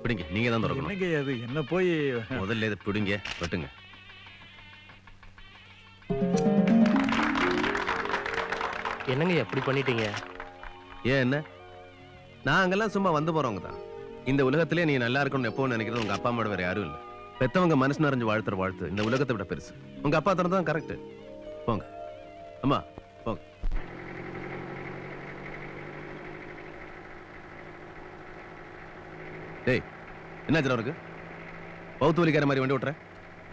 பிடிங்க, நீங்க தான் திறக்கணும். என்னங்க அது? என்ன போய் முதல்ல இதை பிடிங்க, வெட்டுங்க. என்னங்க எப்படி பண்ணிட்டீங்க? ஏன் என்ன? நாங்கெல்லாம் சும்மா வந்து போறவங்க தான். இந்த உலகத்திலே நீ நல்லா இருக்கணும்னு எப்பவும் நினைக்கிறது உங்க அப்பா அம்மாவோட வேற யாரும் இல்லை. பெத்தவங்க மனசு நிறைஞ்சு வாழ்த்துற வாழ்த்து இந்த உலகத்தை விட பெருசு. உங்க அப்பா தரதான் கரெக்ட். போங்க அம்மா, போங்க. டேய், என்னாச்சு அவருக்கு? பௌத்து வலிக்கார மாதிரி வண்டி ஓட்டுற?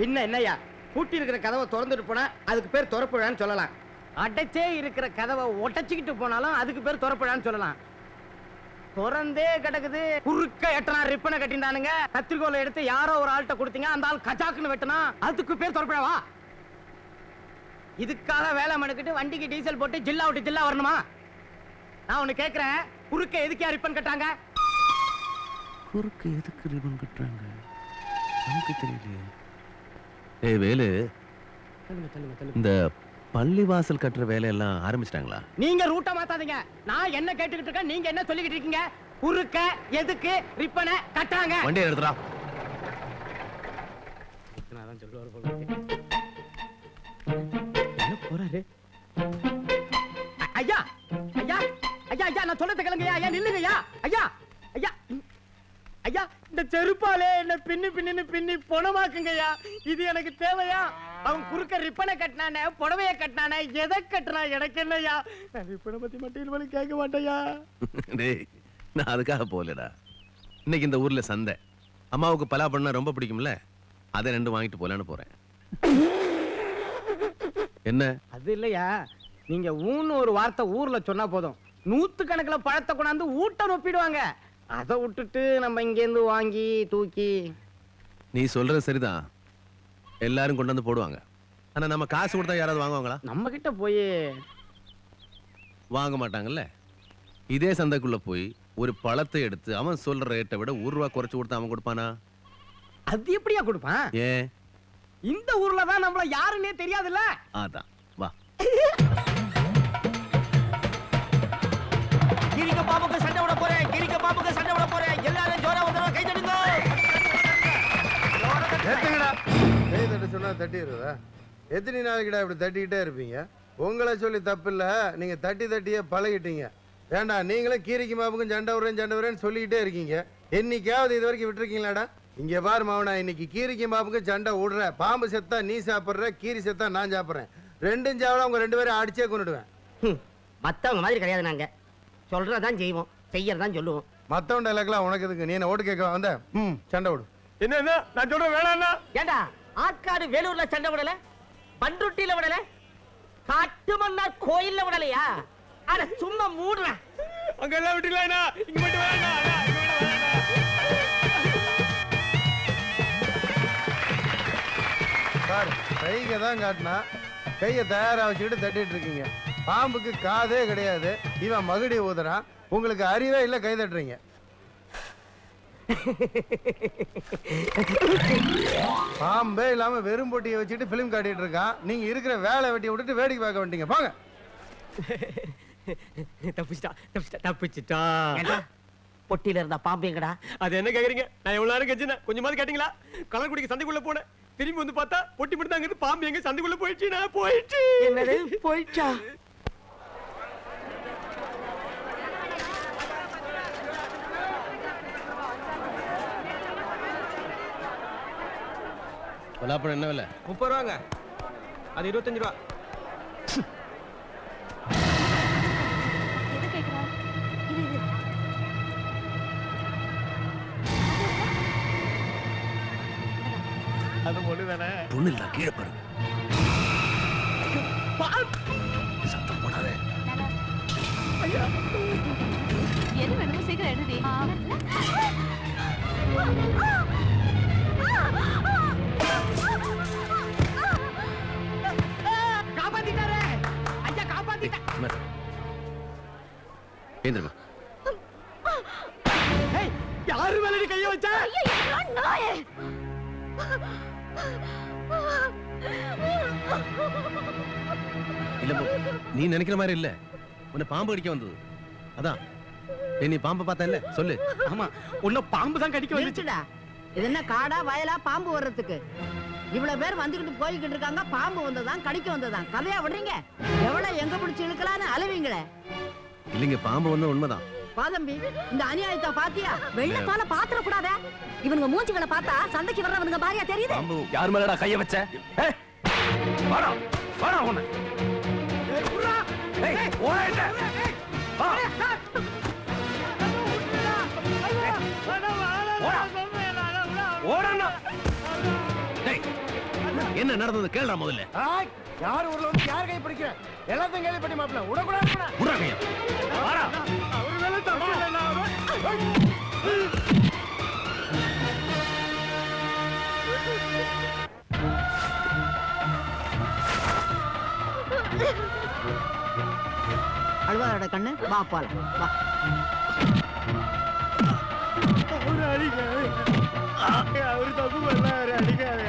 பின்ன என்னய்யா, பூட்டி இருக்கிற கதவை திறந்துட்டு போனா அதுக்கு பேர் திறப்புழான்னு சொல்லலாம். அடைச்சே இருக்கிற கதவை உடைச்சிக்கிட்டு போனாலும் அதுக்கு பேர் திறப்புழான்னு சொல்லலாம். திறந்தே கிடக்குது, குறுக்க எட்டனா ரிப்பனை கட்டினானுங்க, கத்திரிக்கோலை எடுத்து யாரோ ஒரு ஆள்கிட்ட கொடுத்தீங்க, அந்த ஆள் கஜாக்குன்னு வெட்டினா அதுக்கு பேர் திறப்புழாவா? இதுக்காக வேலை மனுக்கிட்டு வண்டிக்கு டீசல் போட்டு ஜில்லா விட்டு ஜில்லா வரணுமா? நான் ஒண்ணு கேட்கிறேன், குறுக்க எதுக்கு ரிப்பன் கட்டாங்க? குறுக்கு எதுக்கு ரிப்பன் கட்டுறாங்க நமக்கு தெரியலையே. ஏய் வேலு, இந்த பள்ளிவாசல் கட்டுற வேலையெல்லாம் ஆரம்பிச்சிட்டாங்களா? நீங்க ரூட்டை மாத்தாதீங்க. நான் என்ன கேட்டுக்கிட்டு இருக்கேன், நீங்க என்ன சொல்லிக்கிட்டு இருக்கீங்க? குறுக்க எதுக்கு ரிப்பனை கட்டாங்க? வண்டியை எடுத்துடா. சொல்லுவார் போல இருக்கு. என்ன போறாரு? ஐயா ஐயா ஐயா ஐயா, நான் சொல்றத கேளுங்க ஐயா, நில்லுங்க ஐயா. ஐயா ஐயா ஐயா, இந்த செருப்பாலே என்ன பின்னி பின்னு பின்னி பொணமாக்குங்கய்யா. இது எனக்கு தேவையா? அவன் குறுக்க ரிப்பனை கட்டினானே, புடவைய கட்டினானே, எதை கட்டினா எனக்கு என்னையா? நான் ரிப்பனை பத்தி மட்டும் கேட்க மாட்டேயா. டேய், நான் அதுக்காக போகலடா. இன்னைக்கு இந்த ஊர்ல சந்தை, அம்மாவுக்கு பலா பண்ணா ரொம்ப பிடிக்கும்ல, அதை 2 வாங்கிட்டு போலான்னு போறேன். என்ன? அது இல்லையா, நீங்க ஊன்னு ஒரு வார்த்தை ஊர்ல சொன்னா போதும், 100 கணக்குல பழத்தை கொண்டாந்து ஊட்ட நொப்பிடுவாங்க. அதை விட்டுட்டு நம்ம இங்கேருந்து வாங்கி தூக்கி. நீ சொல்றது சரிதான், எல்லாரும் கொண்டு வந்து போடுவாங்க. ஆனா நம்ம காசு கொடுத்தா யாராவது வாங்குவாங்களா? நம்ம கிட்ட போய் வாங்க மாட்டாங்கல்ல. இதே சந்தைக்குள்ள போய் ஒரு பழத்தை எடுத்து அவன் சொல்ற ரேட்டை விட 1 ரூபா குறைச்சு கொடுத்தா அவன் கொடுப்பானா? அது எப்படியா கொடுப்பான்? ஏன்? இந்த ஊர்ல தான் நம்மள யாருன்னே தெரியாதுல்ல. அதான் வா. கிரிக்க பாப்புக்கு சண்டை விட போறேன், கிரிக்க பாப்புக்கு சண்டை விட போறேன். எல்லாரும் ஜோரா வந்தா கை தட்டுங்க. ஏத்துங்கடா. கை தட்ட சொன்னா தட்டிடுறதா? எத்தனை நாளைக்குடா இப்படி தட்டிக்கிட்டே இருப்பீங்க? உங்களை சொல்லி தப்பு இல்ல, நீங்க தட்டி தட்டியே பழகிட்டீங்க. ஏண்டா நீங்களும் கீரிக்கு மாப்புக்கும் சண்டை விடுறேன்னு சொல்லிக்கிட்டே இருக்கீங்க. என்னைக்காவது இது வரைக்கும் விட்டுருக்கீங்களாடா? இங்க பாரு மாவனா, இன்னைக்கு கீரிக்கு மாப்புக்கும் சண்டை விடுற. பாம்பு செத்தா நீ சாப்பிடுற, கீரி செத்தா நான் சாப்பிடுறேன். 2ம் சாவல உங்க 2 பேரும் அடிச்சே கொண்டுடுவேன். மத்தவங்க மாதிரி கிடையாது, நாங்க சொல்றதான் செய்வோம், செய்யறதான் சொல்லுவோம். மத்தவன் டைலாக்லாம் உனக்கு எதுக்கு? நீ என்ன ஓட்டு கேட்க வந்த? சண்டை விடு. என்ன நான் சொல்றேன் வேணாம்னா? ஏண்டா ஆற்காடு வேலூர்ல சண்டை விடல, பண்ருட்டியில விடல, காட்டுமன்னார் கோயில்ல விடலையா? அட சும்மா மூடுறேன். அங்க எல்லாம் விட்டுலானா, இங்க மட்டும் வேணாம். சார் கையை தான் காட்டினா, கையை தயாரா வச்சுக்கிட்டு தட்டிட்டு இருக்கீங்க. பாம்புக்கு காதே கிடையாது, இவன் மகுடி ஊதுறான். உங்களுக்கு அறிவே இல்லை, கை தட்டுறீங்க. பாம்பே இல்லாம வெறும் பொட்டியை வச்சுட்டு பிலிம் காட்டிட்டு இருக்கான். நீங்க இருக்கிற வேலை வெட்டியை விட்டுட்டு வேடிக்கை பார்க்க வேண்டிங்க. போங்க. தப்பிச்சிட்டா. பொட்டியில இருந்தா பாம்பு எங்கடா? அது என்ன கேக்குறீங்க? நான் எவ்வளவு நேரம் கழிச்சு கொஞ்சமாவது கேட்டீங்களா? கலர் குடிக்க சந்தைக்குள்ள போனேன், திரும்பி வந்து பார்த்தா பொட்டி மட்டும் அங்கிருந்து பாம்பு எங்க சந்தைக்குள்ள போயிடுச்சு. நான் போயிடுச்சு. என்னது போயிடுச்சா? பலாப்பழம் என்ன விலை? 30 ரூபாங்க. அது 25 ரூபா. அது ஒண்ணு தானே. பொண்ணு இல்ல, கீழே பாரு. சத்தம் போடாதே. எது வேணுமோ சீக்கிரம் எடுடி. காப்பாத்திட்டாரே ஐயா, காப்பாத்திட்டா. ஏந்திரமா. ஏய், யாரு மேல நீ கைய வச்ச? ஐயோ நாயே. இல்ல, நீ நினைக்கிற மாதிரி இல்ல. உன்னை பாம்பு கடிக்க வந்தது. அதான் நீ பாம்பை பார்த்தா இல்ல சொல்லு. ஆமா உன்ன பாம்பு தான் கடிக்க வந்துச்சு. நிறுத்துடா. இது என்ன காடா வயலா பாம்பு வர்றதுக்கு? இவ்வளவு பேர் வந்துகிட்டு போய்கிட்டு இருக்காங்க. பாம்பு வந்ததான் கடிக்க வந்ததான் கதையா விடுறீங்க? எவ்வளவு எங்க பிடிச்சு இழுக்கலான்னு அழுவீங்களே. இல்லைங்க, பாம்பு வந்து உண்மைதான். பாதம்பி, இந்த அநியாயத்தை பாத்தியா? வெள்ளத்தால பாத்திர கூடாத. இவனுங்க மூஞ்சிகளை பார்த்தா சந்தைக்கு வர்றவனுங்க பாரியா தெரியுது. பாம்பு யார் மேலடா கைய வச்ச? வாடா வாடா உன்னை. ஏய் ஓடா. ஓடா. என்ன நடந்தது கேளுடா முதல்ல. யார் ஊர்ல வந்து யார் கை பிடிக்கிற எல்லாத்தையும் கேள்விப்பட்டி மாப்பிள்ள உடக்கூடாது. உடகையா வாடா. அவர் மேல தப்பு இல்ல. அழுவாரோட கண்ணு வா போல வா. அவரு அடிக்காது. அவரு தப்பு பண்ண அவரு அடிக்காது.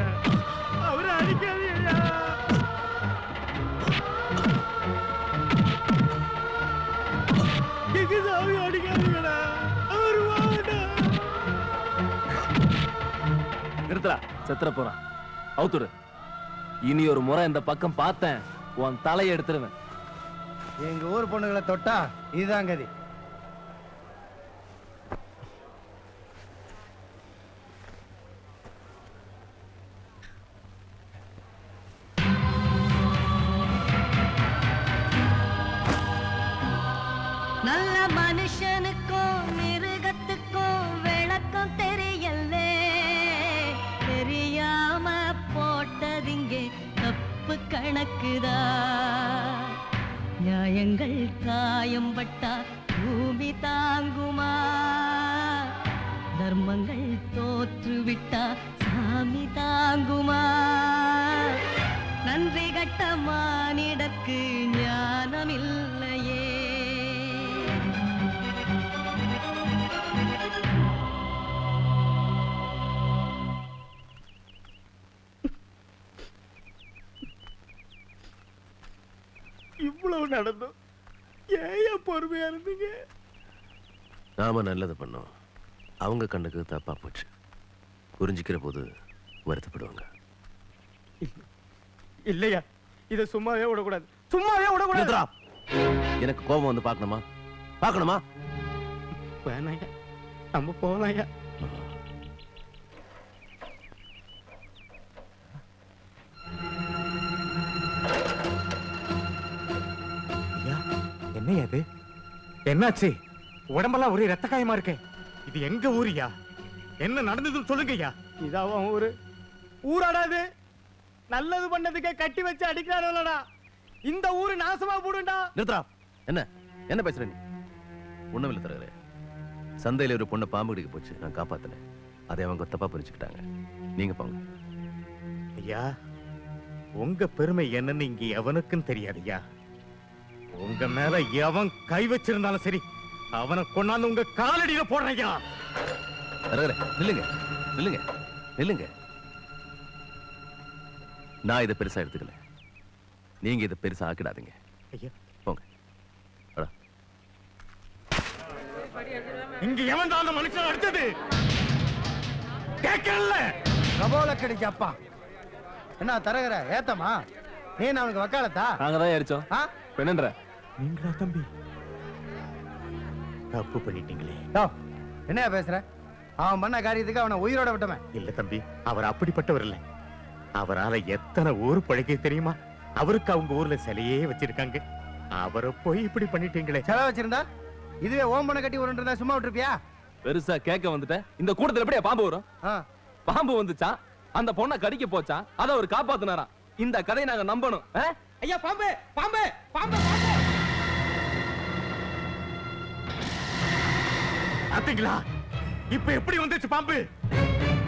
அவரு அடிக்காது. எங்க சாமி அடிக்காதீங்கடா. அவரு வாடா. நிறுத்தடா, செத்துற போறான். அவுத்துடு. இனி ஒரு முறை இந்த பக்கம் பார்த்தேன், உன் தலையை எடுத்துருவேன். எங்க ஊர் பொண்ணுகளை தொட்டா இதுதான் கதி. நல்ல மனுஷனுக்கும் மிருகத்துக்கும் விளக்கம் தெரியல. தெரியாம போட்டதிங்கே தப்பு கணக்குதா. நியாயங்கள் காயம் பட்டா பூமி தாங்குமா. தர்மங்கள் தோற்றுவிட்டா சாமி தாங்குமா. நன்றி கட்ட மானிடக்கு ஞானம் இல்லையே. இவ்வளவு நடந்தும் ஏன் பொறுமையா இருந்தீங்க? நாம நல்லது பண்ணோம், அவங்க கண்ணுக்கு தப்பா போச்சு. புரிஞ்சுக்கிற போது வருத்தப்படுவாங்க. இல்லையா, இத சும்மாவே விடக்கூடாது. சும்மாவே விடக்கூடாது. நிறுத்துடா. எனக்கு கோபம் வந்து பார்க்கணுமா? பார்க்கணுமா? வேணாயா, நம்ம போகலாம்யா. என்னையா அது? என்னாச்சு? உடம்பெல்லாம் ஒரே ரத்த காயமா இருக்கே. இது எங்க ஊரியா? என்ன நடந்ததுன்னு சொல்லுங்கய்யா. இது அவன் ஊரு. ஊராடாது. நல்லது பண்ணதுக்கே கட்டி வச்சு அடிக்கிறாரோலடா. இந்த ஊரு நாசமா போடுண்டா. நிறுத்துடா. என்ன என்ன பேசுற நீ? ஒண்ணுமில்ல தரகரே. சந்தையில ஒரு பொண்ணு பாம்பு கடிக்க போச்சு, நான் காப்பாத்தினேன். அதை அவங்க தப்பா புரிஞ்சுக்கிட்டாங்க. நீங்க போங்க. ஐயா, உங்க பெருமை என்னன்னு இங்க எவனுக்கும் தெரியாதுயா. உங்க மேல எவன் கை வச்சிருந்தாலும் சரி, அவனை கொண்டாந்து உங்க காலடியில போடுறையா. தரகரே நில்லுங்க, நில்லுங்க, நில்லுங்க. நான் இதை பெருசா எடுத்துக்கல, நீங்க இதை பெருசா ஆக்கிடாதீங்க. ஐயா போங்க. அடா. இங்க எவன் தான் அந்த மனுஷன் அடிச்சது? கேட்கல. கபோல கடிக்கு அப்பா என்ன தரகற ஏத்தமா? நீ அவனுக்கு வக்காலத்தா? நாங்க தான் அடிச்சோம். என்னன்ற நீங்களா தம்பி? தப்பு பண்ணிட்டீங்களே. என்னையா பேசுற? அவன் பண்ண காரியத்துக்கு அவனை உயிரோட விட்டவன். இல்ல தம்பி, அவர் அப்படிப்பட்டவர் இல்ல. அவரால எத்தனை ஊர் பழகி தெரியுமா? அவருக்கு அவங்க ஊர்ல சிலையே வச்சிருக்காங்க. அவரை போய் இப்படி பண்ணிட்டீங்களே. செலவு வச்சிருந்தா இதுவே ஓம் பண்ண கட்டி உருண்டா சும்மா விட்டுருப்பியா? பெருசா கேட்க வந்துட்டேன். இந்த கூட்டத்துல எப்படியா பாம்பு வரும்? பாம்பு வந்துச்சான், அந்த பொண்ணை கடிக்க போச்சான், அதை அவர் காப்பாத்தினாராம். இந்த கதையை நாங்க நம்பணும். ஐயா பாம்பு பாம்பு பாம்பு பாம்பு. பாத்தீங்களா இப்ப எப்படி வந்துச்சு பாம்பு?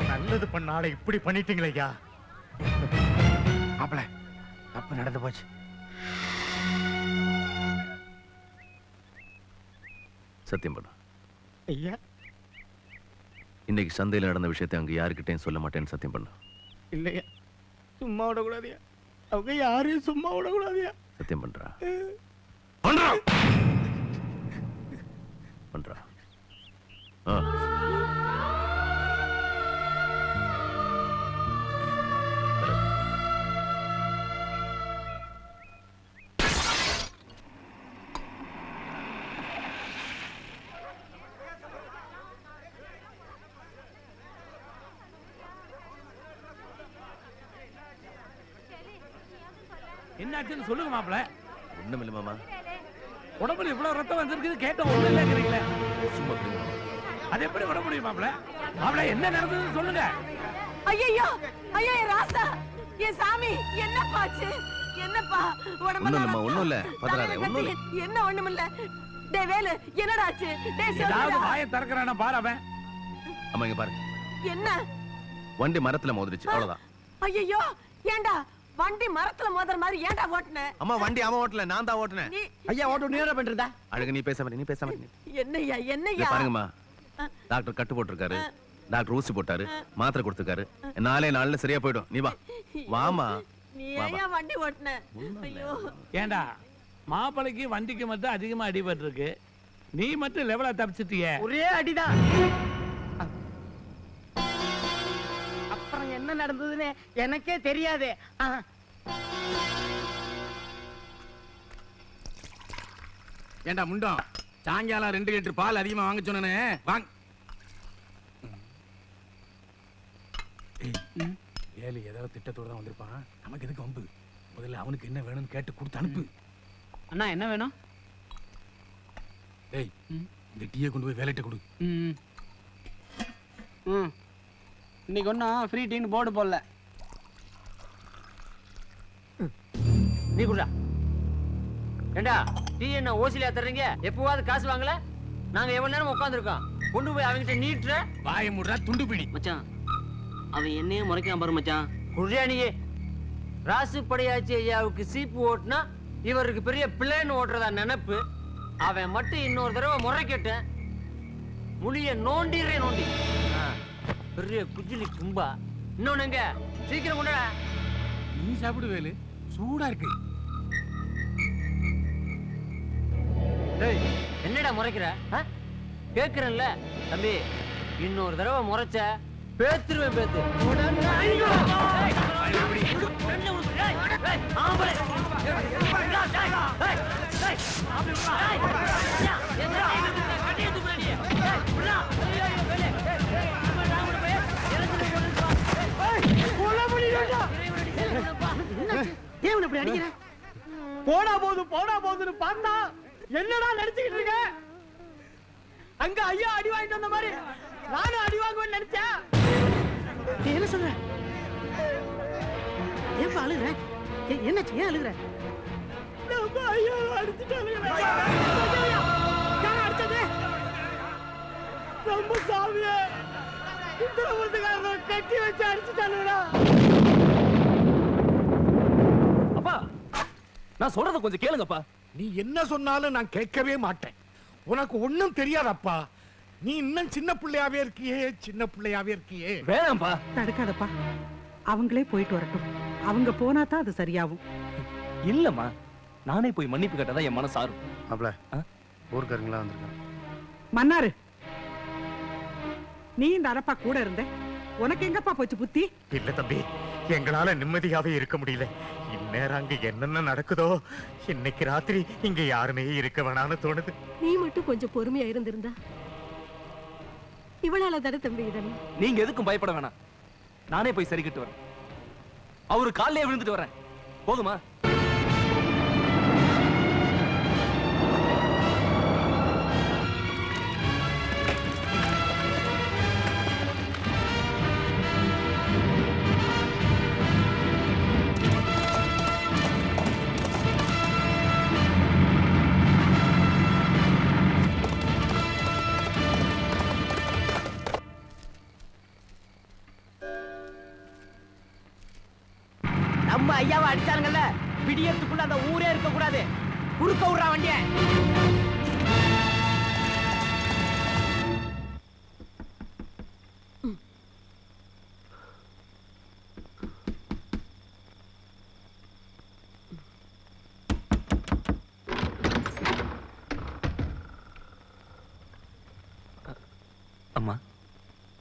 நல்லது பண்ணால இப்படி பண்ணிட்டீங்களே ஐயா. மாப்பிள தப்பு நடந்து போச்சு. சத்தியம் பண்ண. ஐயா இன்னைக்கு சந்தையில் நடந்த விஷயத்தை அங்க யாருக்கிட்டையும் சொல்ல மாட்டேன்னு சத்தியம் பண்ண. இல்லையா, சும்மா விடக்கூடாதியா. அவங்க யாரையும் சும்மா விடக்கூடாதியா. சத்தியம் பண்றா. பண்றா. ஆ. என்னாச்சுன்னு சொல்லுங்க மாப்பிள. ஒண்ணும் இல்ல மாமா. உடம்புல இவ்வளவு ரத்தம் வந்திருக்குது கேட்ட ஒண்ணு இல்லைங்கிறீங்களே. சும்மா இருங்க மாமா. அது எப்படி விட முடியும் மாப்பிள? மாப்பிள என்ன நடந்ததுன்னு சொல்லுங்க. ஐயோ ஐயோ ராசா என் சாமி என்னப்பா ஆச்சு? என்னப்பா ஒண்ணும் இல்லம்மா, ஒண்ணும் இல்ல. பதறாதே, ஒண்ணும் இல்ல. என்ன ஒண்ணும் இல்ல. டேய் வேலு என்னடா ஆச்சு? டேய் ஏதாவது சொல்லுடா. வாயை திறக்கறானா பாரு அவன். அம்மா இங்க பாரு. என்ன? வண்டி மரத்துல மோதிருச்சு, அவ்வளவுதான். ஐயோ ஏண்டா வண்டி மரத்துல மோதுற மாதிரி ஏண்டா ஓட்டுன? அம்மா வண்டி அவன் ஓட்டல, நான் தான் ஓட்டுனேன். நீ ஐயா ஓட்டு நீ என்ன பண்றதா? அழகு நீ பேசாம இரு, நீ பேசாம இரு. என்னய்யா இங்க என்னய்யா? பாருங்கம்மா, டாக்டர் கட்டு போட்டிருக்காரு, டாக்டர் ஊசி போட்டாரு, மாத்திரை கொடுத்துருக்காரு. 4 நாள்ல சரியா போயிடும். நீ வா, வாமா. நீ ஏன் வண்டி ஓட்டுன? ஐயோ ஏண்டா மாப்பிளைக்கு வண்டிக்கு மட்டும் அதிகமா அடிபட்டு இருக்கு. நீ மட்டும் லெவலா தப்பிச்சிட்டியே. ஒரே அடிதான். அப்புறம் என்ன நடந்ததுன்னு எனக்கே தெரியாது. ஏண்டா முண்டம், சாயங்காலம் 2 லிட்டர் பால் அதிகமா வாங்க சொன்னே வாங்க. ஏழு ஏதாவது திட்டத்தோட தான் வந்திருப்பான். நமக்கு எதுக்கு வம்பு? முதல்ல அவனுக்கு என்ன வேணும்னு கேட்டு கொடுத்து அனுப்பு. அண்ணா என்ன வேணும்? டேய், இந்த டீயை கொண்டு போய் வேலைட்ட கொடு. இன்னைக்கு ஒன்றும் ஃப்ரீ டீன்னு போர்டு போடல. நீ குடுடா. ஏண்டா டீ என்ன ஓசிலியா தர்றீங்க? எப்பவாவது காசு வாங்கல? நாங்க எவ்வளவு நேரம் உட்காந்துருக்கோம். கொண்டு போய் அவங்கிட்ட நீட்டுற. வாயை முடுறா துண்டு பிடி. மச்சான் அவன் என்னையே முறைக்காம பாரு மச்சான். குடியா நீயே. ராசு படையாச்சி ஐயாவுக்கு சீப்பு ஓட்டுனா இவருக்கு பெரிய பிளேன் ஓட்டுறதா நினைப்பு. அவன் மட்டும் இன்னொரு தடவை முறைக்கட்ட முழிய நோண்டிடுறே நோண்டி. பெரிய குஜிலி கும்பா. இன்னொன்னு எங்க சீக்கிரம் கொண்டா. நீ சாப்பிடு வேலு, சூடா இருக்கு. டேய் என்னடா முறைக்கிற? கேக்குறேன்ல தம்பி, இன்னொரு தடவை முறைச்ச பேத்துருவேன் பேத்து. ஏன் இப்படி அடிக்கிற? போடா போதுன்னு பார்த்தா என்னடா நினைச்சுக்கிட்டு இருக்க? அங்க ஐயா அடி வாங்கிட்டு வந்த மாதிரி நானும் அடி வாங்குவேன்னு நினைச்சேன். நீ என்ன சொல்ற? ஏன் அழுகுற? என்னாச்சு? ஏன் அழுகுற? நம்ம ஐயா அடிச்சுட்டாங்க. அடிச்சது நம்ம சாமிய உத்தரவுக்காரன் கட்டி வச்சு அடிச்சுட்டானுடா. அப்பா நான் சொல்றத கொஞ்சம் கேளுங்கப்பா. நீ என்ன சொன்னாலும் நான் கேட்கவே மாட்டேன். உனக்கு ஒண்ணும் தெரியாதப்பா. நீ இன்னும் சின்ன பிள்ளையாவே இருக்கியே. வேணாம்ப்பா. தடுக்காதப்பா, அவங்களே போயிட்டு வரட்டும். அவங்க போனா தான் அது சரியாகும். இல்லம்மா, நானே போய் மன்னிப்பு கேட்டதா என் மனசு ஆறும். மாப்ள, ஊர்க்காரங்களா வந்திருக்காங்க. மன்னாரு, நீ இந்த அரப்பா கூட இருந்த, உனக்கு எங்கப்பா போச்சு புத்தி? இல்ல தம்பி, எங்களால நிம்மதியாவே இருக்க முடியல. இந்நேரம் அங்க என்னென்ன நடக்குதோ, இன்னைக்கு ராத்திரி இங்க யாருமே இருக்க வேணாம்னு தோணுது. நீ மட்டும் கொஞ்சம் பொறுமையா இருந்திருந்தா இவளால தட தம்பி இதெல்லாம். நீங்க எதுக்கும் பயப்பட வேணாம். நானே போய் சரிக்கிட்டு வரேன். அவரு காலையே விழுந்துட்டு வரேன். போதுமா? நம்ம ஐயாவை அடிச்சானுங்கல்ல, விடியத்துக்குள்ள அந்த ஊரே இருக்க கூடாது. குறுக்க விடுறா வண்டிய.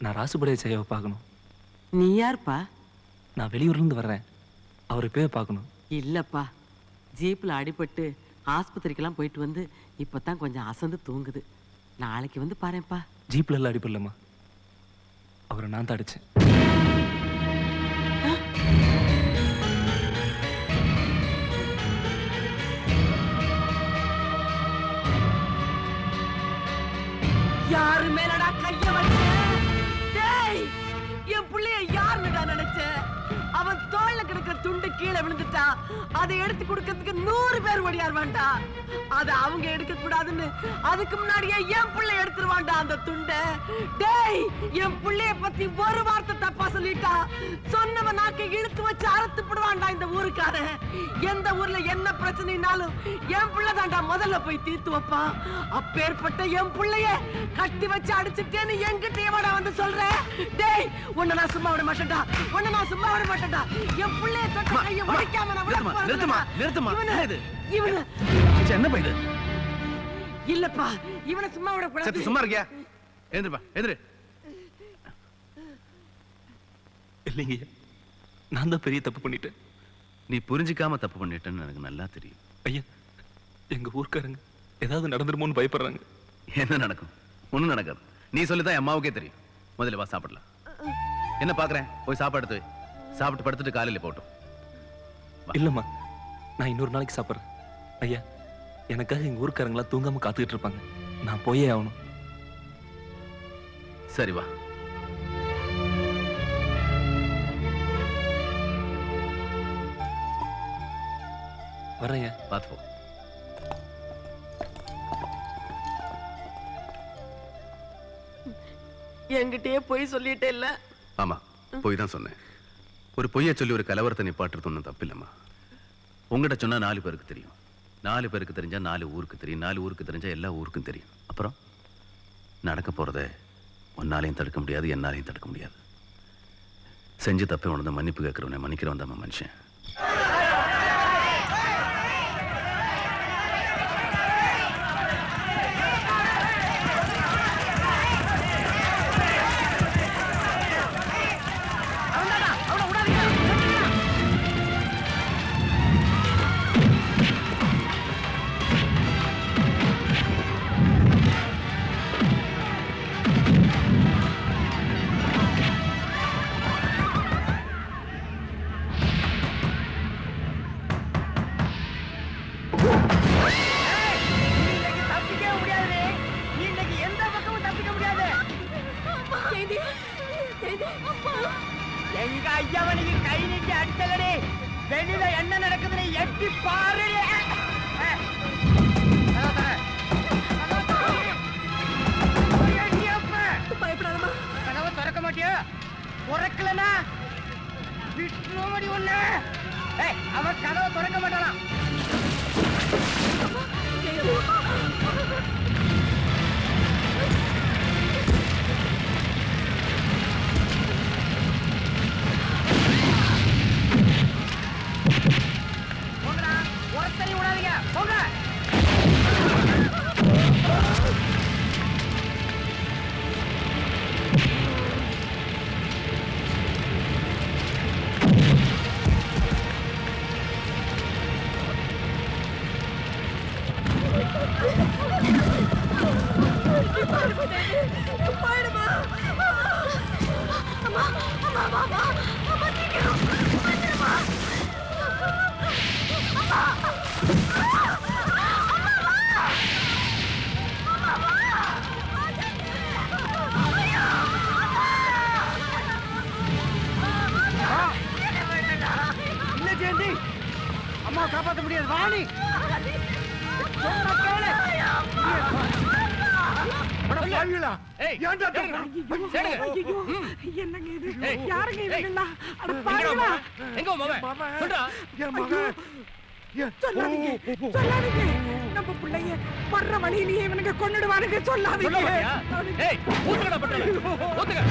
நான் ராசுபடைய செய்யாவை பார்க்கணும். நீ யாருப்பா? நான் வெளியூர்ல இருந்து வர்றேன். அவர் இப்பவே பார்க்கணும். இல்லப்பா, ஜீப்ல அடிபட்டு ஆஸ்பத்திரிக்கெல்லாம் போயிட்டு வந்து இப்பதான் கொஞ்சம் அசந்து தூங்குது. நாளைக்கு வந்து பாருப்பா. ஜீப்ல எல்லாம் அடிப்படலம்மா, அவரை நான் தான் அடிச்சேன். யாரு மேலடா கைய வச்ச? டேய், என் புள்ளைய யாருடா நினைச்ச? அவன் தோல்ல கிடக்கிற துண்டு கீழே விழுந்துட்டா, அதை எடுத்து கொடுக்கிறதுக்கு 100 பேர் ஓடியாருவான்டா. அதை அவங்க எடுக்க கூடாதுன்னு அதுக்கு முன்னாடியே என் புள்ளை எடுத்துருவான்டா அந்த துண்டை. டேய், என் புள்ளைய பத்தி ஒரு வார்த்தை தப்பா சொல்லிட்டா சொன்னவன் நாக்கை இழுத்து வச்சு அறுத்து போடுவான்டா இந்த ஊருக்காரன். எந்த ஊர்ல என்ன பிரச்சனைனாலும் என் புள்ள தான்டா முதல்ல போய் தீர்த்து வைப்பான். அப்பேற்பட்ட என் புள்ளைய கட்டி வச்சு அடிச்சுட்டேன்னு என்கிட்டயே வாடா வந்து சொல்றேன். டேய், உன்னை நான் சும்மா விட மாட்டேன்டா, உன்னை நான் சும்மா விட மாட்டேன்டா. என் புள்ளைய தொட்ட கையை உடைக்காம நான் விட போறதில்லை. இவனை என்ன பையது? இல்லப்பா, இவனை சும்மா விட கூடாது. சும்மா இருக்கியா? எந்திரப்பா, எந்திரு. இல்லைங்க, நான் தான் பெரிய தப்பு பண்ணிட்டேன். நீ புரிஞ்சிக்காம தப்பு பண்ணிட்டேன்னு எனக்கு நல்லா தெரியும். ஐயா, எங்க ஊர்க்காரங்க ஏதாவது நடந்துருமோன்னு பயப்படுறாங்க. என்ன நடக்கும்? ஒண்ணும் நடக்காது. நீ சொல்லிதான் அம்மாவுக்கே தெரியும். முதல்ல வா சாப்பிடலாம். என்ன பாக்குறேன்? போய் சாப்பாடு எடுத்து வை. சாப்பிட்டு படுத்துட்டு காலையில போட்டோம். இல்லம்மா, நான் இன்னொரு நாளைக்கு சாப்பிட்றேன். ஐயா, எனக்காக எங்க ஊர்க்காரங்களா தூங்காம காத்துக்கிட்டு இருப்பாங்க. நான் போயே ஆகணும். சரி வா. வரேன். பார்த்து போ. என்கிட்டயே போய் சொல்லிட்டே இல்ல? ஆமா, போய் தான் சொன்னேன். ஒரு பொய்ய சொல்லி ஒரு கலவரத்தை நிப்பாட்டுறது ஒன்றும் தப்பு இல்லம்மா. உங்ககிட்ட சொன்னா 4 பேருக்கு தெரியும். 4 பேருக்கு தெரிஞ்சா 4 ஊருக்கு தெரியும். 4 ஊருக்கு தெரிஞ்சா எல்லா ஊருக்கும் தெரியும். அப்புறம் நடக்க போறத உன்னாலையும் தடுக்க முடியாது, என்னாலையும் தடுக்க முடியாது. செஞ்சு தப்பை உணர்ந்து மன்னிப்பு கேட்கிறவனை மன்னிக்கிறவன் தான் மனுஷன். எங்க ஐயாவனுக்கு கை நீட்டி அடிச்சலடி. வெளியில என்ன நடக்குதுன்னு எட்டி பாரு. பயப்படாதமா. கதவை திறக்க மாட்டியா? திறக்கலனா விட்டுருவடி ஒண்ணு. அவன் கதவை திறக்க மாட்டானா? ஒருத்தரை விடாதீங்க, போங்க. அம்மா காப்பாற்ற முடியாது. வாணி என்னங்க இது? யாருங்க இவங்கெல்லாம்? அட பாருங்களா. எங்க மாமா? சொல்றா. சொல்லாதீங்க, சொல்லாதீங்க. நம்ம பிள்ளைங்க வர்ற வழியிலேயே இவனுங்க கொன்னுடுவானுங்க. சொல்லாதீங்க. ஏய், ஊத்துக்கடா பட்டல. ஊத்துக்க.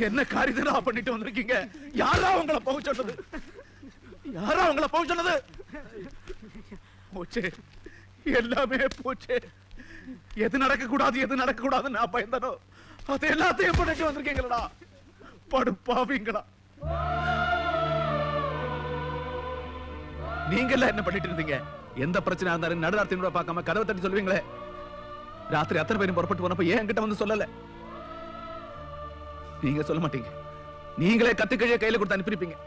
என்ன காரியத்தை பண்ணிட்டு வந்திருக்கீங்க? யாரா உங்களை போக சொன்னது? யாரா உங்களை போக சொன்னது? போச்சு, எல்லாமே போச்சு. எது நடக்க கூடாது, எது நடக்க கூடாதுன்னு நான் பயந்தனோ அது எல்லாத்தையும் பண்ணிட்டு வந்திருக்கீங்களா? படுப்பாவீங்களா? நீங்க எல்லாம் என்ன பண்ணிட்டு இருந்தீங்க? எந்த பிரச்சனை இருந்தாலும் நடுராத்திரி பார்க்காம கதவை தட்டி சொல்லுவீங்களே. ராத்திரி அத்தனை பேரும் புறப்பட்டு போனப்ப ஏன் என்கிட்ட வந்து சொல்லல? நீங்க சொல்ல மாட்டீங்க. நீங்களே கத்திக்கழிய கையில கொடுத்து அனுப்பியிருப்பீங்க.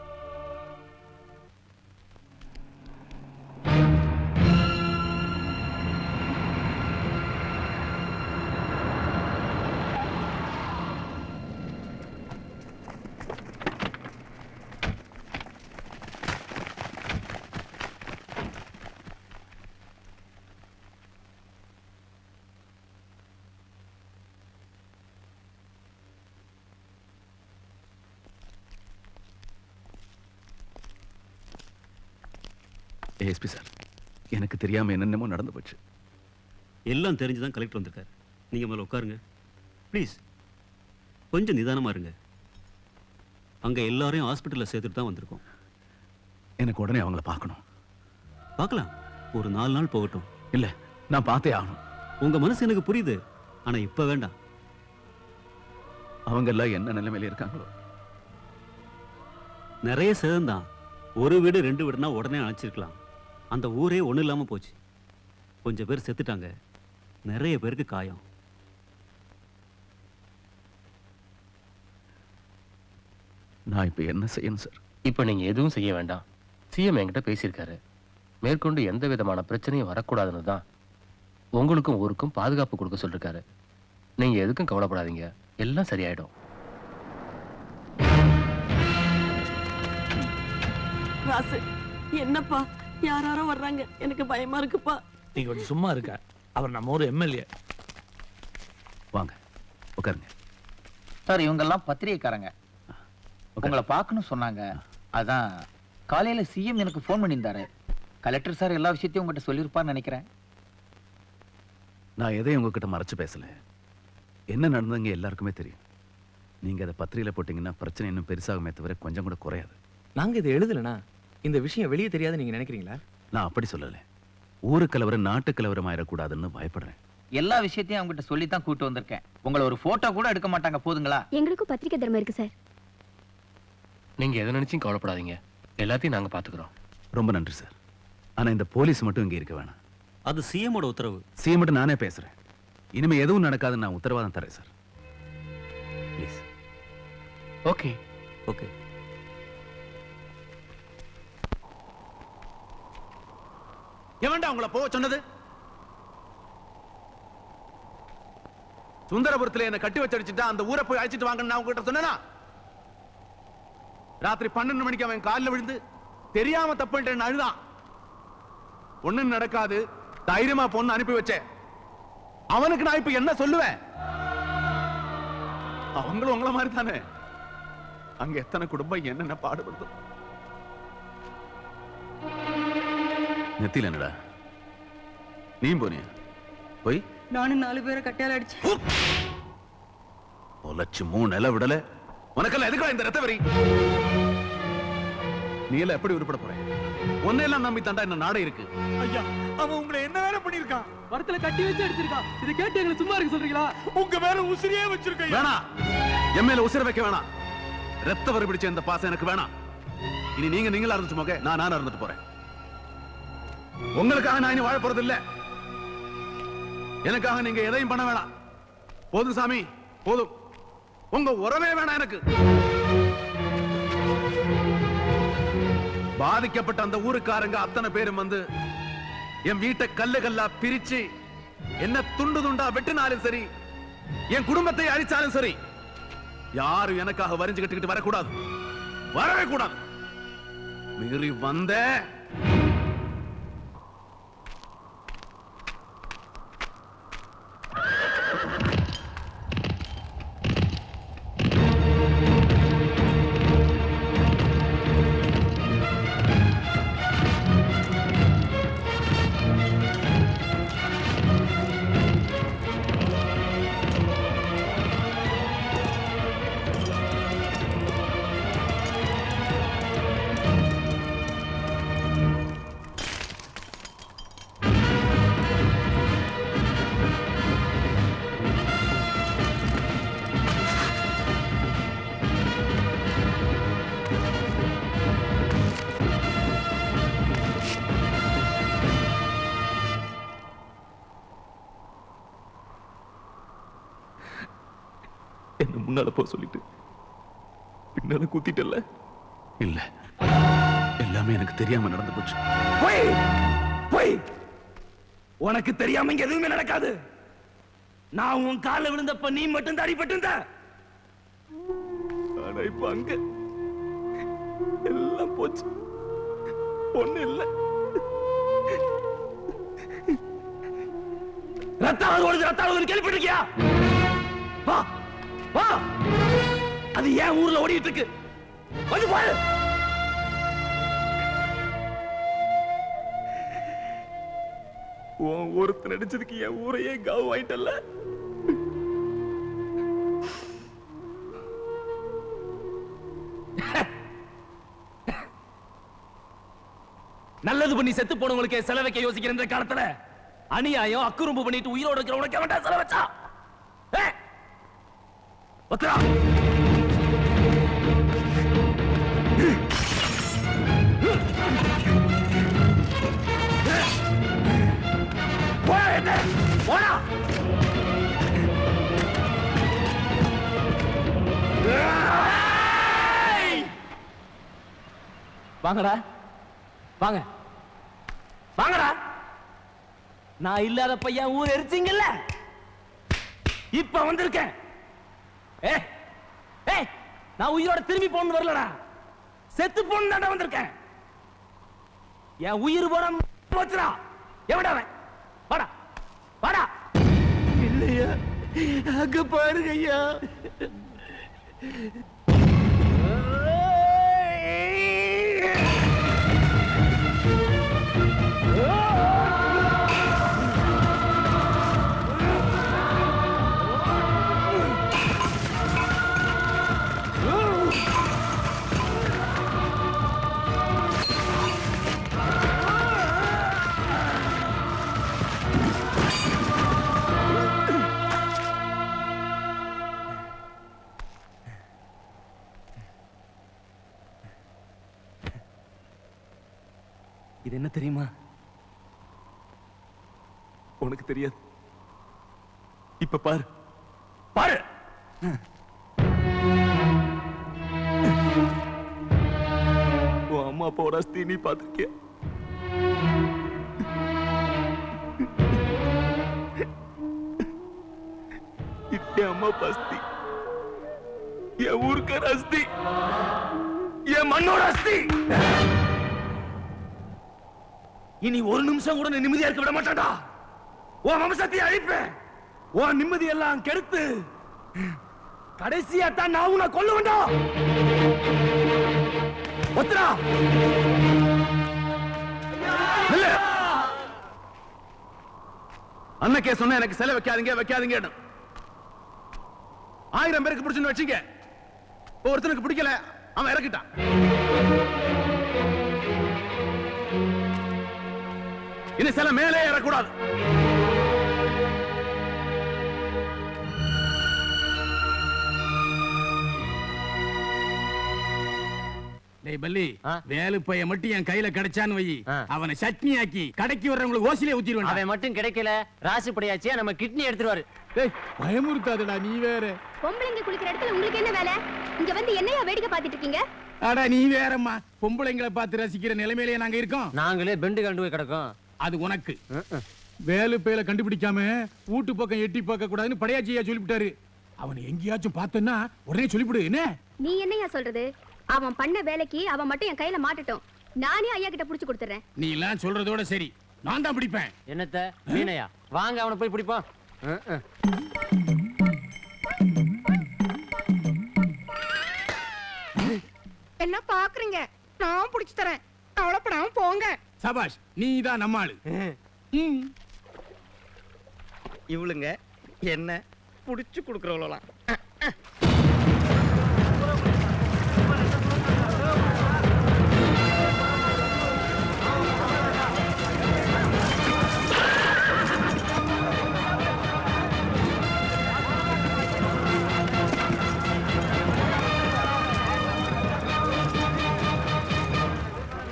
ஏஎஸ்பி சார், எனக்கு தெரியாம என்னென்னமோ நடந்து போச்சு. எல்லாம் தெரிஞ்சுதான் கலெக்டர் வந்திருக்காரு. நீங்க முதல்ல உட்காருங்க ப்ளீஸ். கொஞ்சம் நிதானமா இருங்க. அங்க எல்லாரையும் ஹாஸ்பிட்டல்ல சேர்த்துட்டு தான் வந்திருக்கோம். எனக்கு உடனே அவங்கள பார்க்கணும். பார்க்கலாம், ஒரு 4 நாள் போகட்டும். இல்ல, நான் பார்த்தே ஆகணும். உங்க மனசு எனக்கு புரியுது, ஆனா இப்ப வேண்டாம். அவங்க எல்லாம் என்ன நிலைமையில இருக்காங்களோ. நிறைய சேதம்தான். ஒரு வீடு 2 வீடுனா உடனே அணைச்சிருக்கலாம். அந்த ஊரே ஒண்ணு இல்லாம போச்சு. கொஞ்சம் பேர் செத்துட்டாங்க, நிறைய பேருக்கு காயம். நான் இப்ப என்ன செய்யணும் சார்? இப்ப நீங்க எதுவும் செய்ய வேண்டாம். சிஎம் என்கிட்ட பேசியிருக்காரு. மேற்கொண்டு எந்த விதமான பிரச்சனையும் வரக்கூடாதுன்னு தான் உங்களுக்கும் ஊருக்கும் பாதுகாப்பு கொடுக்க சொல்லிருக்காரு. நீங்க எதுக்கும் கவலைப்படாதீங்க, எல்லாம் சரியாயிடும். ராசு, என்னப்பா யாரோ வர்றாங்க, எனக்கு பயமா இருக்குப்பா. நீ கொஞ்சம் சும்மா இருக்க. அவர் நம்ம ஊர் எம்எல்ஏ. வாங்க உட்காருங்க. சார், இவங்கெல்லாம் பத்திரிகைக்காரங்க. உங்களை பார்க்கணும் சொன்னாங்க. அதான் காலையில சிஎம் எனக்கு ஃபோன் பண்ணியிருந்தாரு. கலெக்டர் சார் எல்லா விஷயத்தையும் உங்ககிட்ட சொல்லியிருப்பான்னு நினைக்கிறேன். நான் எதையும் உங்ககிட்ட மறைச்சு பேசல. என்ன நடந்ததுங்க எல்லாருக்குமே தெரியும். நீங்க அதை பத்திரிகையில போட்டீங்கன்னா பிரச்சனை இன்னும் பெருசாகுமே தவிர கொஞ்சம் கூட குறையாது. நாங்க இதை எழுதலனா இந்த விஷயம் வெளியே தெரியாது நீங்க நினைக்கிறீங்களா? நான் அப்படி சொல்லல. ஊரு கலவரம் நாட்டு கலவரம் ஆயிடக்கூடாதுன்னு பயப்படுறேன். எல்லா விஷயத்தையும் அவங்ககிட்ட சொல்லி தான் கூட்டு வந்திருக்கேன். உங்களை ஒரு போட்டோ கூட எடுக்க மாட்டாங்க, போதுங்களா? எங்களுக்கும் பத்திரிக்கை தர்மம் இருக்கு சார். நீங்க எதை நினைச்சும் கவலைப்படாதீங்க, எல்லாத்தையும் நாங்க பாத்துக்கிறோம். ரொம்ப நன்றி சார். ஆனா இந்த போலீஸ் மட்டும் இங்க இருக்க வேணாம். அது சிஎம்மோட உத்தரவு. சிஎம் மட்டும் நானே பேசுறேன். இனிமே எதுவும் நடக்காதுன்னு நான் உத்தரவாதம் தரேன் சார். ப்ளீஸ். Okay okay. எவன்டா உங்களை போக சொன்னது? சுந்தரபுரத்துல என்ன கட்டி வச்சடிச்சுட்டா அந்த ஊரை போய் அழைச்சிட்டு வாங்கன்னு நான் உங்ககிட்ட சொன்னேனா? ராத்திரி 12 மணிக்கு அவன் காலில் விழுந்து தெரியாம தப்புன்னு அழுதான். ஒண்ணும் நடக்காது, தைரியமா பொண்ணு அனுப்பி வச்சேன். அவனுக்கு நான் இப்ப என்ன சொல்லுவேன்? அவங்களும் உங்கள மாதிரி தானே. அங்க எத்தனை குடும்பம் என்னென்ன பாடுபடுது. நெத்தில என்னடா? நீ போனியா? போய் நானும் 4 பேரை கட்டையால அடிச்சு ஒலச்சு 3 நில விடல. உனக்கெல்லாம் எதுக்குடா இந்த ரத்த வரி? நீ எல்லாம் எப்படி உருப்பட போற? உன்னையெல்லாம் நம்பி தாண்டா இந்த நாடே இருக்கு. ஐயா, அவன் உங்களை என்ன வேலை பண்ணிருக்கான்? மரத்துல கட்டி வச்சு அடிச்சிருக்கான். இதை கேட்டு எங்களை சும்மா இருக்க சொல்றீங்களா? உங்க மேல உசிரியே வச்சிருக்கேன். வேணாம், என் மேல உசிர வைக்க வேணாம். ரத்த வரி பிடிச்ச இந்த பாசம் எனக்கு வேணாம். இனி நீங்களா இருந்துச்சு மோக, நான் இருந்துட்டு போறேன். உங்களுக்காக நான் இனி வாழ போறது இல்ல. எனக்காக நீங்க எதையும் பண்ண வேணாம். போதும் சாமி, போதும். உங்க உறவே வேணாம் எனக்கு. பாதிக்கப்பட்ட அந்த ஊருக்காரங்க அத்தனை பேரும் வந்து என் வீட்டை கல்லு கல்லா பிரிச்சு என்ன துண்டு துண்டா வெட்டினாலும் சரி, என் குடும்பத்தை அழிச்சாலும் சரி, யாரும் எனக்காக வரிஞ்சு கட்டிக்கிட்டு வரக்கூடாது, வரவே கூடாது. மீறி வந்த முன்னால போ சொல்லிட்டு பின்னால குத்திட்டல. இல்ல, எல்லாமே எனக்கு தெரியாம நடந்து போச்சு. போய் போய் உனக்கு தெரியாம இங்க எதுவுமே நடக்காது. நான் உன் கால விழுந்தப்ப நீ மட்டும் அடிபட்டு. ஆனா இப்ப அங்க எல்லாம் போச்சு, ஒண்ணு இல்ல. ரத்தாவது கேள்விப்பட்டிருக்கியா? வா வா, அது ஏன் ஊர்ல ஓடிட்டு இருக்கு, வந்து பாரு. ஒருத்தர் நடிச்சதுக்கு என் ஊரையே காவு வாங்கிட்டல்ல. நல்லது பண்ணி செத்து போனவங்களுக்கு செலவைக்க யோசிக்கிற இந்த காலத்துல அநியாயம் அக்குறும்பு பண்ணிட்டு உயிரோட இருக்கிற உனக்கு வேண்டாம் செலவச்சா. ஒத்தரா போடா. வாங்கடா வாங்க வாங்கடா. நான் இல்லாத பையன் ஊர் எரிச்சிங்கல்ல, இப்ப வந்திருக்கேன். நான் உயிரோட திரும்பி போன்னு வரலடா, செத்து போன்னு தாண்டா வந்திருக்கேன். என் உயிர் போற போச்சுடா. எவடா வாடா வாடா. இல்லையா, அங்க பாருங்க ஐயா. இது என்ன தெரியுமா? உனக்கு தெரியாது. இப்ப பாரு பாரு. உன் அம்மா அப்பாவோட அஸ்தி நீ பார்த்திருக்கிய? என் அம்மா அப்பா அஸ்தி, என் ஊருக்கார அஸ்தி, என் மண்ணோட அஸ்தி. இனி ஒரு நிமிஷம் கூட நிம்மதியா இருக்க விட மாட்டாடா. உன் வம்சத்தை அழிப்பேன், உன் நிம்மதி எல்லாம் கெடுத்து கடைசியா தான் நான் உன்னை கொல்ல வேண்டாம். ஒத்துரா இல்ல, அன்னைக்கே சொன்ன எனக்கு சிலை வைக்காதீங்க வைக்காதீங்க. 1000 பேருக்கு பிடிச்சுன்னு வச்சுங்க, ஒருத்தனுக்கு பிடிக்கல, அவன் இறக்கிட்டான். இனி சில மேலே ஏறக்கூடாது. டேய் பல்லி, வேலு பைய மட்டும் என் கையில கிடைச்சான்னு வை, அவனை சட்னி ஆக்கி கடைக்கு வர்றவங்களுக்கு ஓசிலே ஊத்திடுவேன். அவன் மட்டும் கிடைக்கல, ராசி படையாச்சியா நம்ம கிட்னி எடுத்துருவாரு. பயமுறுத்தாதடா நீ வேற. பொம்பளைங்க குளிக்கிற இடத்துல உங்களுக்கு என்ன வேலை? இங்க வந்து என்னையா வேடிக்கை பார்த்துட்டு இருக்கீங்க? அடா நீ வேறம்மா, பொம்பளைங்களை பார்த்து ரசிக்கிற நிலைமையிலேயே நாங்க இருக்கோம். நாங்களே பெண்டு கண்டு போய் கிடக்கோம். அது உனக்கு. வேலு பேல கண்டுபிடிக்காம வீட்டு பக்கம் எட்டி பார்க்க கூடாதுன்னு படையாச்சியா சொல்லிவிட்டாரு. அவனை எங்கேயாச்சும் பார்த்தேன்னா உடனே சொல்லிவிடு. என்ன நீ என்னையா சொல்றது? அவன் பண்ண வேலைக்கு அவன் மட்டும் என் கையில மாட்டட்டும், நானே ஐயா கிட்ட புடிச்சு கொடுத்துறேன். நீ எல்லாம் சொல்றதோட சரி, நான் தான் பிடிப்பேன். என்னத்த மீனையா? வாங்க அவனை போய் பிடிப்போம். என்ன பாக்குறீங்க? நான் புடிச்சு தரேன், கவலைப்படாம போங்க. சபாஷ், நீ தான் நம்ம ஆளு. இவளுங்க என்ன புடிச்சு கொடுக்கறவளாம்.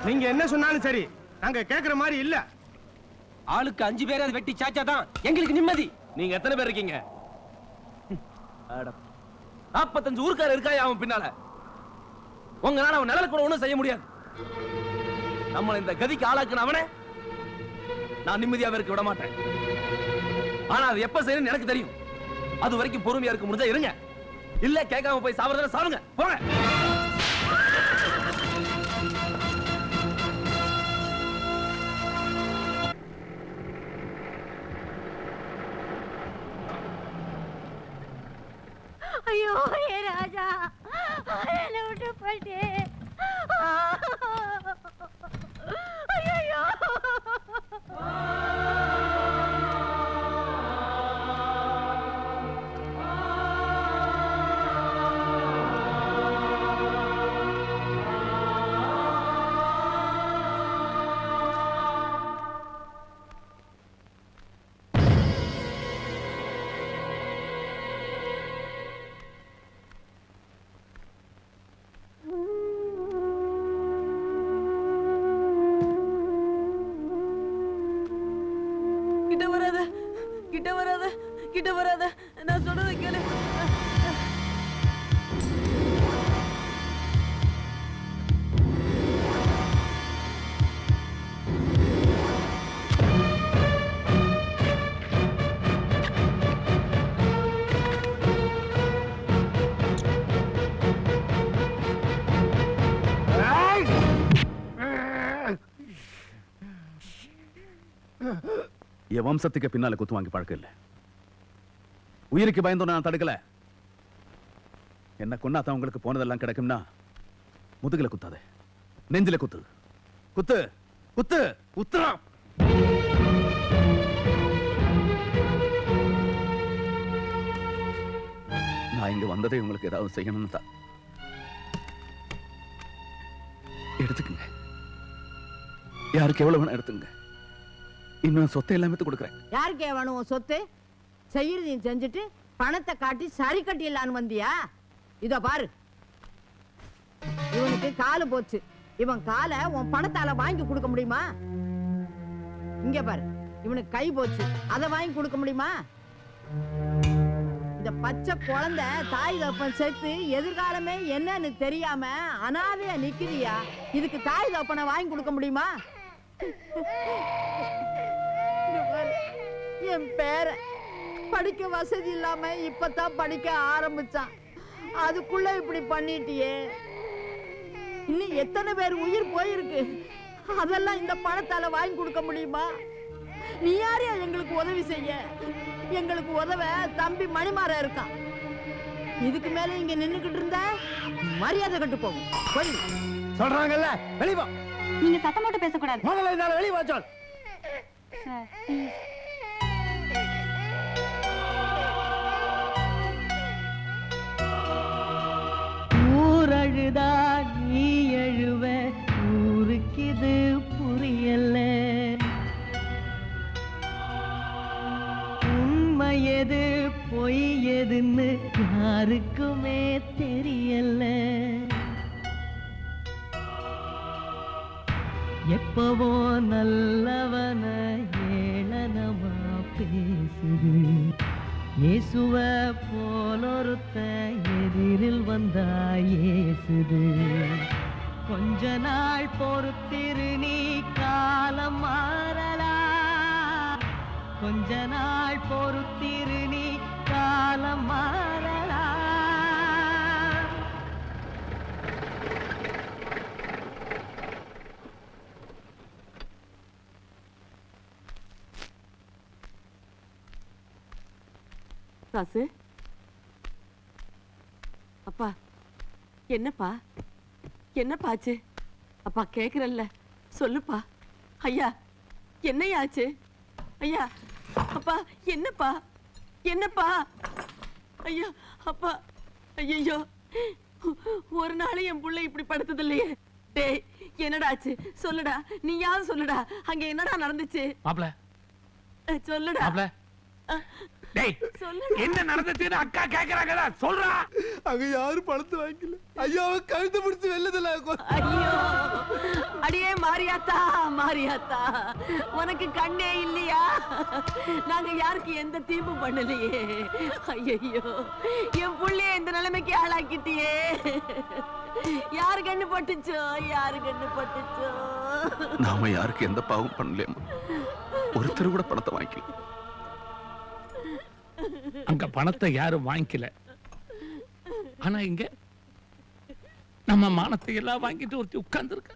நீங்க என்ன சொன்னாலும் சரி, நாங்க கேக்குற மாதிரி இல்ல. ஆளுக்கு 5 பேரை வெட்டி சாச்சாதான் எங்களுக்கு நிம்மதி. நீங்க எத்தனை பேர் இருக்கீங்க? 45 ஊர்க்கார இருக்காயா அவன் பின்னால. உங்களால அவன் நிழல் கூட ஒண்ணும் செய்ய முடியாது. நம்மள இந்த கதிக்கு ஆளாக்குன அவனே நான் நிம்மதியாவே இருக்க விட மாட்டேன். ஆனா அது எப்ப செய்யணும்னு எனக்கு தெரியும். அது வரைக்கும் பொறுமையா இருக்க முடிஞ்சா இருங்க, இல்ல கேட்காம போய் சாவறத சாவுங்க. போங்க. ஐயோ ஏ ராஜா, என்னை விட்டு போயிட்டே. ஐயோ கிட்ட வராத, நான் சொல்றத கேளு. என் வம்சத்துக்கு பின்னால குத்து வாங்கி பழக்கம் இல்லை. உயிருக்கு பயந்தோம் நான் தடுக்கல. என்ன கொன்னாதான் உங்களுக்கு போனதெல்லாம் கிடைக்கும்னா முதுகுல குத்தாத, நெஞ்சில குத்து. குத்து குத்து உத்தரா. நான் இங்க வந்ததே உங்களுக்கு ஏதாவது செய்யணும்னு தான். எடுத்துக்குங்க, யாருக்கு எவ்வளவு வேணா எடுத்துங்க. இன்னும் சொத்தை எல்லாமே கொடுக்குறேன். யாருக்கே வேணும் உன் சொத்து? செய்யறதையும் செஞ்சுட்டு பணத்தை காட்டி சரி கட்டிடலான்னு வந்தியா? இதோ பாரு, இவனுக்கு காலு போச்சு. இவன் காலை உன் பணத்தால வாங்கி கொடுக்க முடியுமா? இங்க பாரு, இவனுக்கு கை போச்சு, அதை வாங்கி கொடுக்க முடியுமா? இந்த பச்சை குழந்தை தாய் தப்பன் சேர்த்து எதிர்காலமே என்னன்னு தெரியாம அனாதையா நிக்கிறியா? இதுக்கு தாய் தப்பனை வாங்கி கொடுக்க முடியுமா? என் பேர படிக்க வசதி இல்லாம இப்பதான் படிக்க ஆரம்பிச்சான், அதுக்குள்ள இப்படி பண்ணிட்டியே. இன்னும் எத்தனை பேர் உயிர் போயிருக்கு, அதெல்லாம் இந்த பணத்தால வாங்கி கொடுக்க முடியுமா? நீ யாரையா எங்களுக்கு உதவி செய்ய? எங்களுக்கு உதவ தம்பி மணிமாற இருக்கான். இதுக்கு மேல இங்க நின்னுகிட்டு இருந்தா மரியாதை கட்டு போகும். போய் சொல்றாங்கல்ல, வெளிய போ. நீங்க சத்தம் போட்டு பேசக்கூடாது. முதல்ல இருந்தாலும் வெளிய வா சொல். Sir please. ஊரழுதா நீ எழுவ, ஊருக்கு இது புரியல. உண்மை எது பொய் எதுன்னு யாருக்குமே தெரியல. எப்பவோ நல்லவன ஏளனமா பேசுது, இயேசுவ போலொருத்த எதிரில் வந்தா ஏசுது. கொஞ்ச நாள் பொறுத்திரு நீ, காலம் மாறலாம். கொஞ்ச நாள் பொறுத்திரு நீ, காலம் மாறலாம். காசு அப்பா, என்னப்பா என்னப்பாச்சு? அப்பா கேக்குறல்ல, சொல்லுப்பா. ஐயா என்னையாச்சு? ஐயா அப்பா என்னப்பா என்னப்பா? ஐயா அப்பா, ஐயோ ஒரு நாள் என் புள்ள இப்படி படுத்தது இல்லையே. டேய் என்னடாச்சு சொல்லுடா, நீயாவது சொல்லுடா, அங்க என்னடா நடந்துச்சு? மாப்ள சொல்லுடா. மாப்ள டேய் என்ன நடந்துச்சுன்னு அக்கா கேக்குறாங்கடா சொல்றா. அங்க யாரும் பணத்தை வாங்கிக்கல. ஐயா அவன் கழுத்தை பிடிச்சு வெள்ளதுல. ஐயோ அடியே மாரியாத்தா மாரியாத்தா, உனக்கு கண்ணே இல்லையா? நாங்க யாருக்கு எந்த தீர்ப்பு பண்ணலையே. ஐயோ என் புள்ளைய இந்த நிலைமைக்கு ஆளாக்கிட்டியே. யாரு கண்ணு பட்டுச்சோ யாரு கண்ணு பட்டுச்சோ? நாம யாருக்கு எந்த பாவம் பண்ணலையம்மா. ஒருத்தர் கூட பணத்தை வாங்கிக்கல. அங்க பணத்தை யாரும் வாங்கிக்கல. ஆனா இங்க நம்ம மானத்தை எல்லாம் வாங்கிட்டு ஒருத்தி உட்கார்ந்து இருக்க.